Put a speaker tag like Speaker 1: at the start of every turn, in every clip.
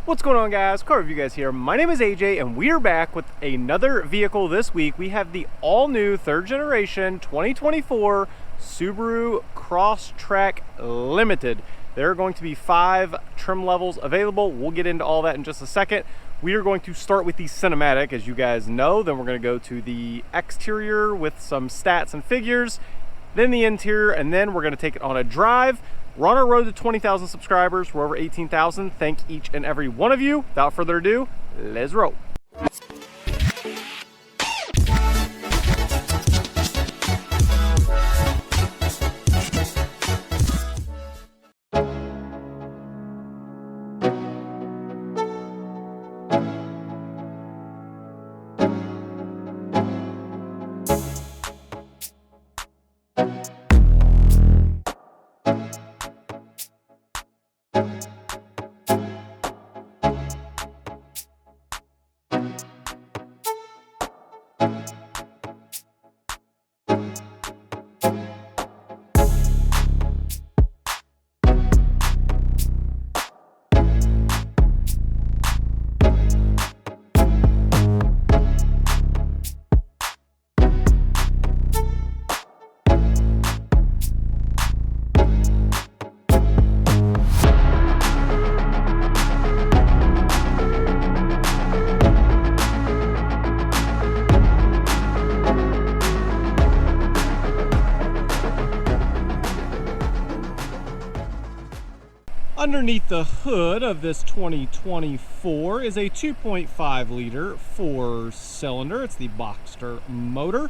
Speaker 1: What's going on, guys? Car Review Guys here. My name is AJ and we are back with another vehicle this week. We have the all-new third generation 2024 Subaru Crosstrek Limited. There are going to be 5 trim levels available. We'll get into all that in just a second. We are going to start with the cinematic, as you guys know. Then we're going to go to the exterior with some stats and figures, then the interior, and then we're going to take it on a drive. We're on our road to 20,000 subscribers. We're over 18,000. Thank each and every one of you. Without further ado, let's roll. Underneath the hood of this 2024 is a 2.5 liter 4-cylinder. It's the Boxster motor.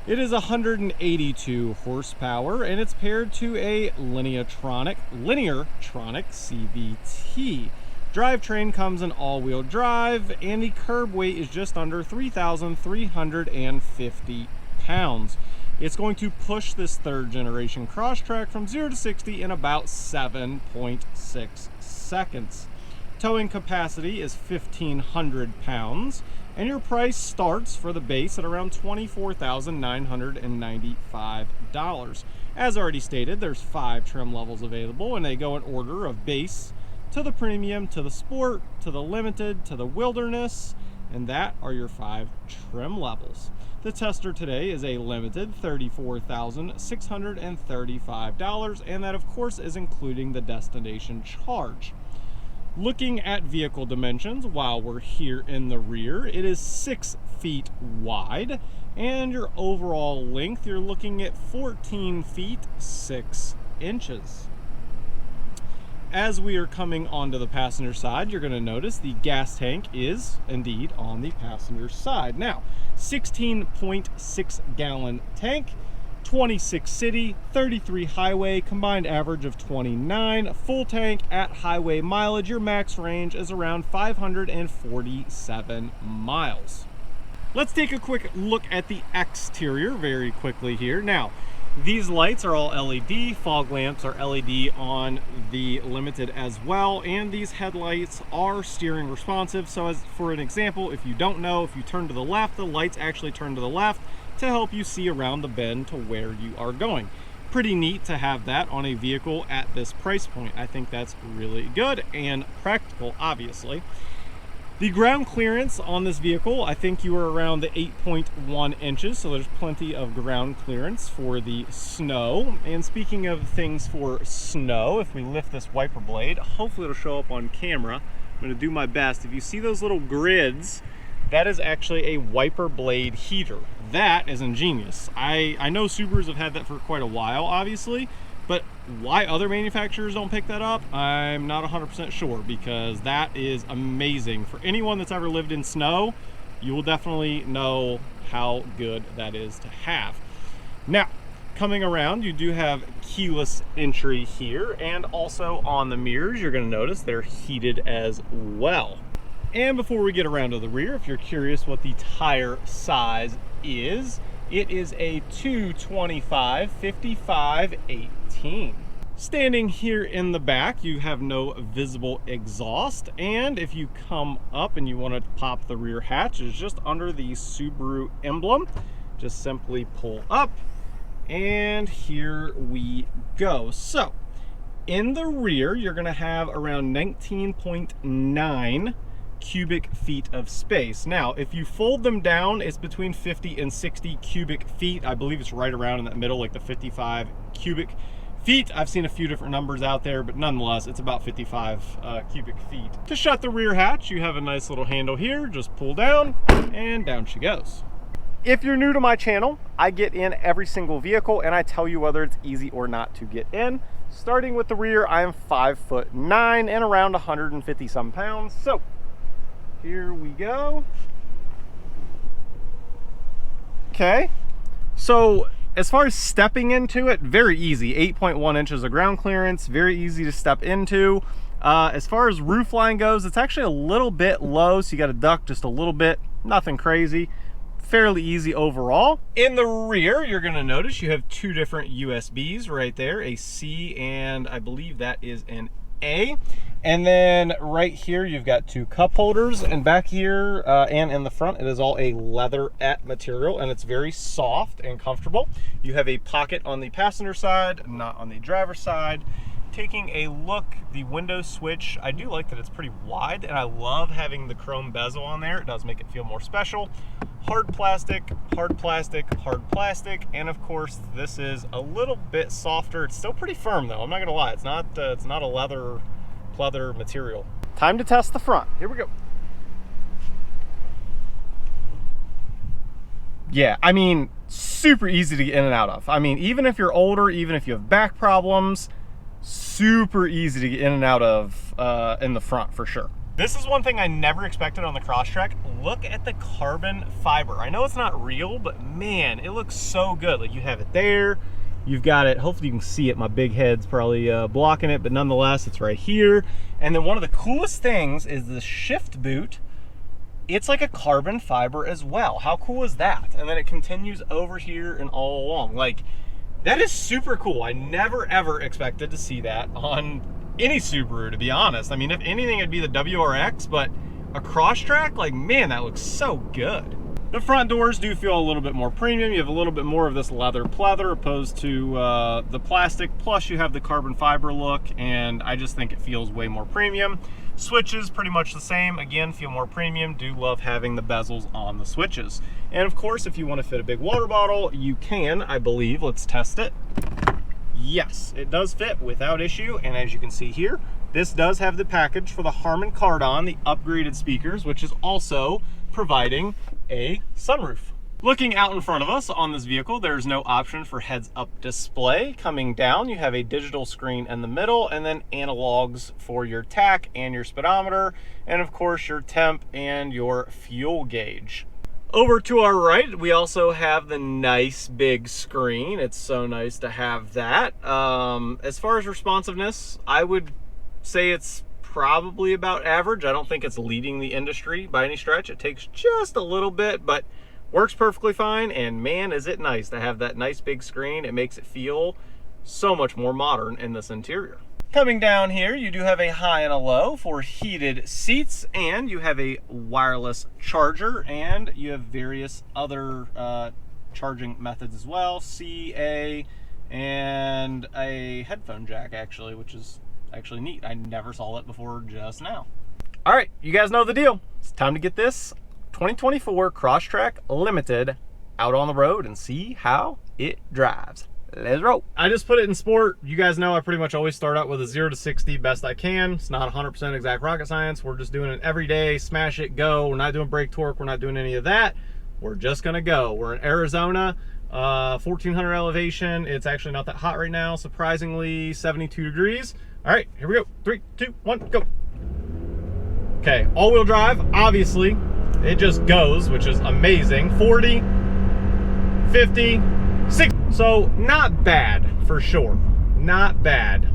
Speaker 1: It is 182 horsepower and it's paired to a Lineartronic CVT. Drivetrain comes in all-wheel drive and the curb weight is just under 3,350 pounds. It's going to push this third generation Crosstrek from 0 to 60 in about 7.6 seconds. Towing capacity is 1,500 pounds, and your price starts for the base at around $24,995. As already stated, there's 5 trim levels available, and they go in order of base to the premium, to the sport, to the limited, to the wilderness, and that are your 5 trim levels. The tester today is a limited $34,635, and that of course is including the destination charge. Looking at vehicle dimensions while we're here in the rear, it is 6 feet wide, and your overall length, you're looking at 14 feet 6 inches. As we are coming onto the passenger side, you're going to notice the gas tank is indeed on the passenger side. Now, 16.6 gallon tank, 26 city, 33 highway, combined average of 29. Full tank at highway mileage, your max range is around 547 miles. Let's take a quick look at the exterior very quickly here. Now, these lights are all LED, fog lamps are LED on the Limited as well, and these headlights are steering responsive. So as for an example, if you don't know, if you turn to the left, the lights actually turn to the left to help you see around the bend to where you are going. Pretty neat to have that on a vehicle at this price point. I think that's really good and practical, obviously. The ground clearance on this vehicle, I think you are around the 8.1 inches, so there's plenty of ground clearance for the snow. And speaking of things for snow, if we lift this wiper blade, hopefully it'll show up on camera. I'm going to do my best. If you see those little grids, that is actually a wiper blade heater. That is ingenious. I know Subarus have had that for quite a while, obviously, but why other manufacturers don't pick that up, I'm not 100% sure, because that is amazing. For anyone that's ever lived in snow, you will definitely know how good that is to have. Now, coming around, you do have keyless entry here, and also on the mirrors, you're going to notice they're heated as well. And before we get around to the rear, if you're curious what the tire size is, it is a 225/55/18. Standing here in the back, you have no visible exhaust, and if you come up and you want to pop the rear hatch, it's just under the Subaru emblem. Just simply pull up, and here we go. So In the rear, you're gonna have around 19.9 cubic feet of space. Now, if you fold them down, it's between 50 and 60 cubic feet. I believe it's right around in that middle, like the 55 cubic feet. I've seen a few different numbers out there, but nonetheless, it's about 55 cubic feet. To shut the rear hatch, you have a nice little handle here. Just pull down, and down she goes. If you're new to my channel, I get in every single vehicle, and I tell you whether it's easy or not to get in. Starting with the rear, I am 5'9" and around 150 some pounds. So here we go. Okay, so as far as stepping into it, very easy. 8.1 inches of ground clearance, very easy to step into. As far as roof line goes, it's actually a little bit low, so you got to duck just a little bit. Nothing crazy. Fairly easy overall. In the rear, you're going to notice you have two different USBs right there, a C and I believe that is an A. And then right here, you've got two cup holders, and back here and in the front, it is all a leatherette material, and it's very soft and comfortable. You have a pocket on the passenger side, not on the driver's side. Taking a look, the window switch, I do like that it's pretty wide, and I love having the chrome bezel on there. It does make it feel more special. Hard plastic, hard plastic, hard plastic, and of course, this is a little bit softer. It's still pretty firm though, I'm not gonna lie. It's not a leather material. Time to test the front. Here we go. Yeah, I mean, super easy to get in and out of. I mean, even if you're older, even if you have back problems, super easy to get in and out of in the front for sure. This is one thing I never expected on the Crosstrek. Look at the carbon fiber. I know it's not real, but man, it looks so good. Like you have it there, you've got it, hopefully you can see it, my big head's probably blocking it, but nonetheless, it's right here. And then one of the coolest things is the shift boot. It's like a carbon fiber as well. How cool is that? And then it continues over here and all along. Like, that is super cool. I never ever expected to see that on any Subaru, to be honest. I mean, if anything, it'd be the WRX, but a Crosstrek, like, man, that looks so good. The front doors do feel a little bit more premium. You have a little bit more of this leather pleather opposed to the plastic, plus you have the carbon fiber look, and I just think it feels way more premium. Switches, pretty much the same. Again, feel more premium. Do love having the bezels on the switches. And of course, if you want to fit a big water bottle, you can, I believe. Let's test it. Yes, it does fit without issue, and as you can see here, this does have the package for the Harman Kardon, the upgraded speakers, which is also providing a sunroof. Looking out in front of us on this vehicle, there's no option for heads-up display. Coming down, you have a digital screen in the middle, and then analogs for your tach and your speedometer, and of course your temp and your fuel gauge. Over to our right, we also have the nice big screen. It's so nice to have that. As far as responsiveness, I would say it's probably about average. I don't think it's leading the industry by any stretch. It takes just a little bit, but works perfectly fine. And man, is it nice to have that nice big screen. It makes it feel so much more modern in this interior. Coming down here, you do have a high and a low for heated seats, and you have a wireless charger, and you have various other charging methods as well. C, A, and a headphone jack actually, which is actually neat. I never saw that before just now. All right, you guys know the deal. It's time to get this 2024 Crosstrek Limited out on the road and see how it drives. Let's roll. I just put it in sport. You guys know I pretty much always start out with a 0 to 60 best I can. It's not 100% exact rocket science. We're just doing it every day, smash it, go. We're not doing brake torque. We're not doing any of that. We're just gonna go. We're in Arizona, 1400 elevation. It's actually not that hot right now, surprisingly 72 degrees. All right, here we go. 3, 2, 1, go. Okay, all-wheel drive, obviously. It just goes, which is amazing. 40, 50, 60. So not bad for sure, not bad,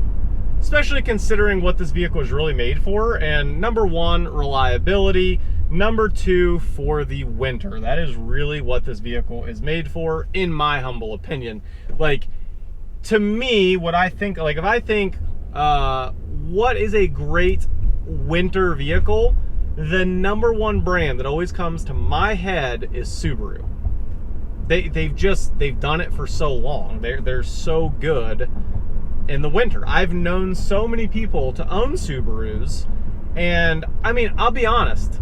Speaker 1: especially considering what this vehicle is really made for. And number one, reliability. Number two, for the winter. That is really what this vehicle is made for, in my humble opinion. Like, to me, what I think, like if I think what is a great winter vehicle, the number one brand that always comes to my head is Subaru. They've done it for so long. They're so good, in the winter. I've known so many people to own Subarus, and I mean, I'll be honest,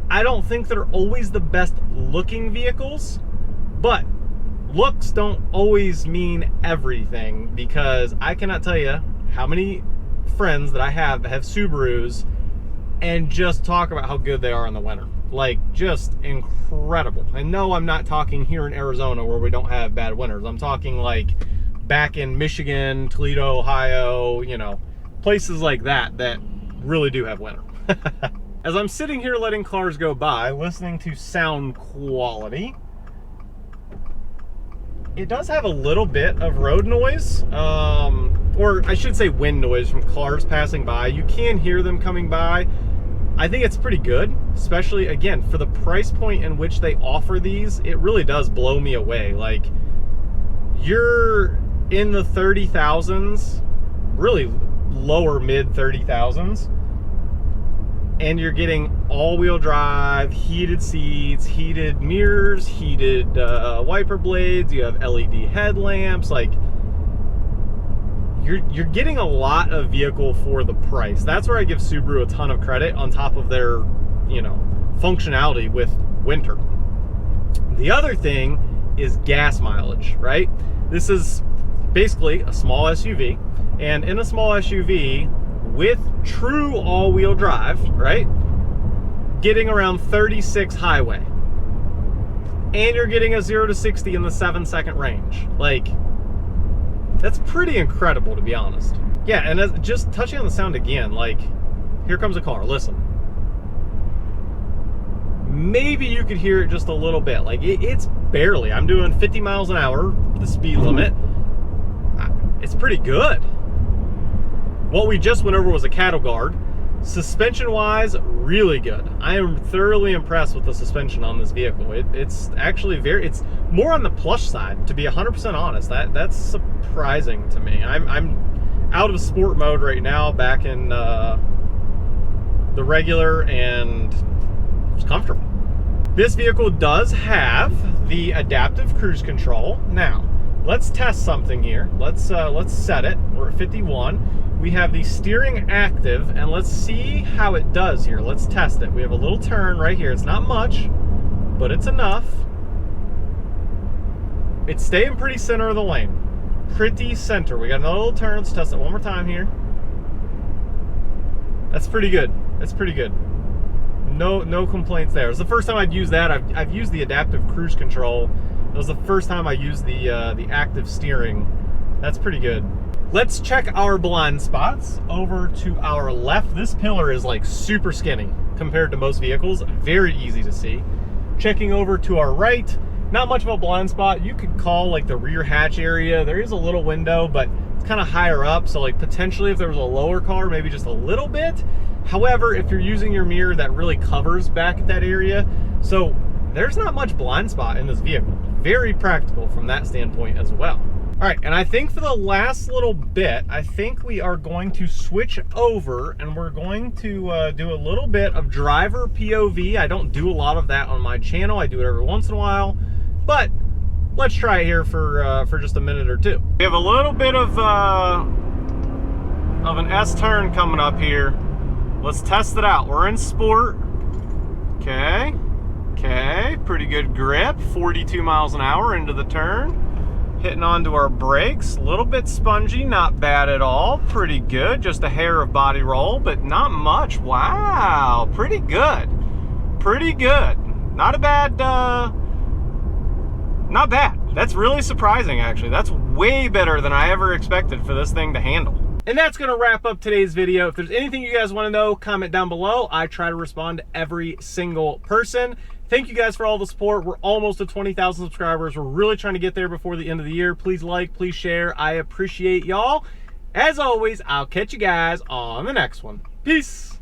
Speaker 1: I don't think they're always the best looking vehicles, but looks don't always mean everything, because I cannot tell you how many friends that I have Subarus and just talk about how good they are in the winter. Like, just incredible. And no, I'm not talking here in Arizona where we don't have bad winters. I'm talking like back in Michigan, Toledo, Ohio, you know, places like that that really do have winter. As I'm sitting here letting cars go by, listening to sound quality, it does have a little bit of road noise, or I should say wind noise from cars passing by. You can hear them coming by. I think it's pretty good, especially, again, for the price point in which they offer these. It really does blow me away. Like, you're in the 30,000s, really lower mid 30,000s, and you're getting all-wheel drive, heated seats, heated mirrors, heated wiper blades, you have LED headlamps. Like, you're getting a lot of vehicle for the price. That's where I give Subaru a ton of credit, on top of their, you know, functionality with winter. The other thing is gas mileage, right? This is basically a small SUV, and in a small SUV with true all-wheel drive, right, getting around 36 highway, and you're getting a 0 to 60 in the 7-second range. Like, that's pretty incredible, to be honest. Yeah, and just touching on the sound again, like, here comes a car, listen. Maybe you could hear it just a little bit. Like, it's barely, I'm doing 50 miles an hour, the speed limit. It's pretty good. What we just went over was a cattle guard. Suspension-wise, really good. I am thoroughly impressed with the suspension on this vehicle. It's actually it's more on the plush side, to be 100% honest. That's surprising to me. I'm out of sport mode right now, back in the regular, and it's comfortable. This vehicle does have the adaptive cruise control. Now, let's test something here. Let's set it. We're at 51. We have the steering active, and let's see how it does here. Let's test it. We have a little turn right here. It's not much, but it's enough. It's staying pretty center of the lane. Pretty center. We got another little turn. Let's test it one more time here. That's pretty good. That's pretty good. No complaints there. It's the first time I'd used that. I've used the adaptive cruise control. It was the first time I used the active steering. That's pretty good. Let's check our blind spots. Over to our left, this pillar is like super skinny compared to most vehicles. Very easy to see. Checking over to our right, not much of a blind spot. You could call like the rear hatch area. There is a little window, but it's kind of higher up. So like potentially if there was a lower car, maybe just a little bit. However, if you're using your mirror, that really covers back at that area. So there's not much blind spot in this vehicle. Very practical from that standpoint as well. All right, and I think for the last little bit, I think we are going to switch over, and we're going to do a little bit of driver POV. I don't do a lot of that on my channel. I do it every once in a while, but let's try it here for just a minute or two. We have a little bit of an S-turn coming up here. Let's test it out. We're in sport. Okay, pretty good grip. 42 miles an hour into the turn. Hitting onto our brakes, a little bit spongy, not bad at all. Pretty good, just a hair of body roll, but not much. Wow, pretty good. Pretty good. Not a bad, not bad. That's really surprising, actually. That's way better than I ever expected for this thing to handle. And that's gonna wrap up today's video. If there's anything you guys wanna know, comment down below. I try to respond to every single person. Thank you guys for all the support. We're almost at 20,000 subscribers. We're really trying to get there before the end of the year. Please like, please share. I appreciate y'all. As always, I'll catch you guys on the next one. Peace.